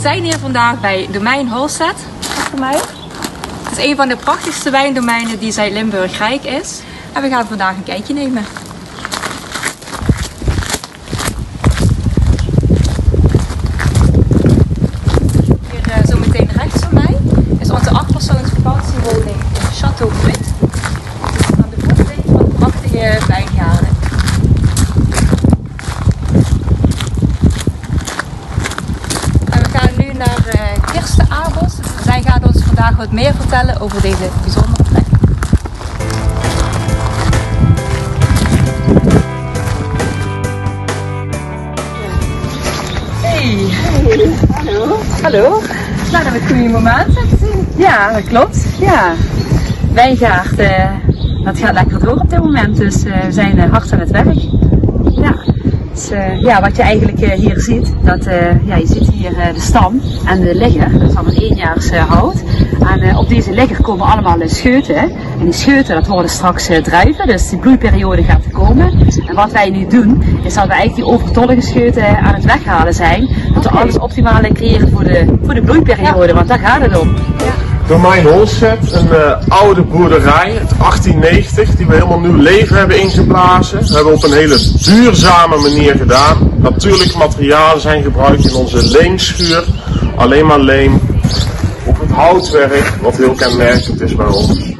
zijn hier vandaag bij Domein Holset. Achter mij. Het is een van de prachtigste wijndomeinen die Zuid-Limburg rijk is. En we gaan vandaag een kijkje nemen. Hier zo meteen rechts van mij is onze 8-persoons vakantiewoning in Château Brut. Aan de voetweg van de prachtige wijngaarden. Kirsten Abels. Zij gaat ons vandaag wat meer vertellen over deze bijzondere plek. Hey! Hallo! Hallo! Nou, dat we het goede moment zien. Ja, dat klopt. Ja. Wijngaard, dat gaat lekker door op dit moment, dus we zijn hard aan het werk. Ja. Dus, ja, wat je eigenlijk hier ziet, dat, ja, je ziet hier de stam en de ligger, dat is allemaal 1 jaars hout. En op deze ligger komen allemaal scheuten. En die scheuten, dat worden straks druiven, dus die bloeiperiode gaat komen. En wat wij nu doen, is dat we eigenlijk die overtollige scheuten aan het weghalen zijn. Dat we alles optimaal creëren voor de bloeiperiode, ja. Want daar gaat het om. Ja. Domein Holset, een oude boerderij uit 1890 die we helemaal nieuw leven hebben ingeblazen. Dat hebben we op een hele duurzame manier gedaan. Natuurlijke materialen zijn gebruikt in onze leemschuur. Alleen maar leem. Op het houtwerk, wat heel kenmerkend is bij ons.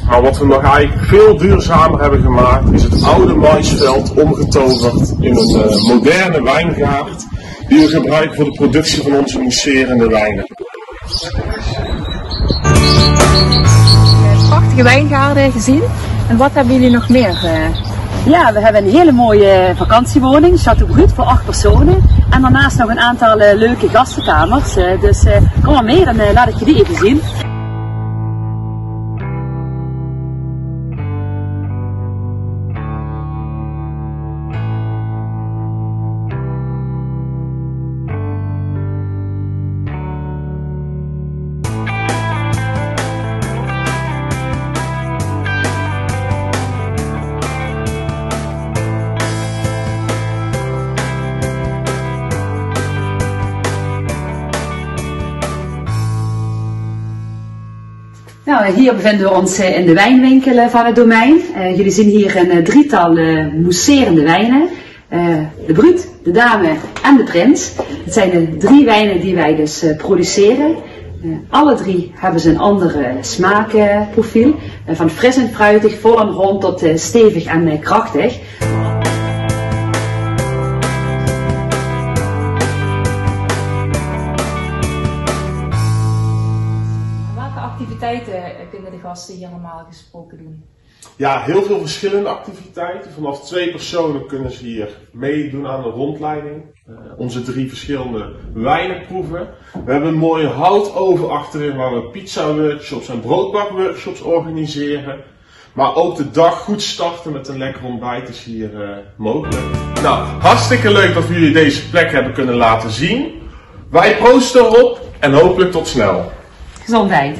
Maar wat we nog eigenlijk veel duurzamer hebben gemaakt, is het oude maisveld omgetoverd in een moderne wijngaard. Die we gebruiken voor de productie van onze mousserende wijnen. Prachtige wijngaarden gezien. En wat hebben jullie nog meer? Ja, we hebben een hele mooie vakantiewoning, Château Brut, voor 8 personen. En daarnaast nog een aantal leuke gastenkamers. Dus kom maar mee en laat ik je die even zien. Nou, hier bevinden we ons in de wijnwinkel van het domein. Jullie zien hier een 3-tal mousserende wijnen. De Brut, de Dame en de Prins. Het zijn de 3 wijnen die wij dus produceren. Alle 3 hebben ze een andere smaakprofiel. Van fris en fruitig, vol en rond tot stevig en krachtig. Activiteiten kunnen de gasten hier normaal gesproken doen? Ja, heel veel verschillende activiteiten. Vanaf 2 personen kunnen ze hier meedoen aan de rondleiding. Onze 3 verschillende wijnen proeven. We hebben een mooie houtoven achterin waar we pizza-workshops en broodbakworkshops organiseren. Maar ook de dag goed starten met een lekker ontbijt is hier mogelijk. Nou, hartstikke leuk dat we jullie deze plek hebben kunnen laten zien. Wij proosten erop en hopelijk tot snel. Gezondheid.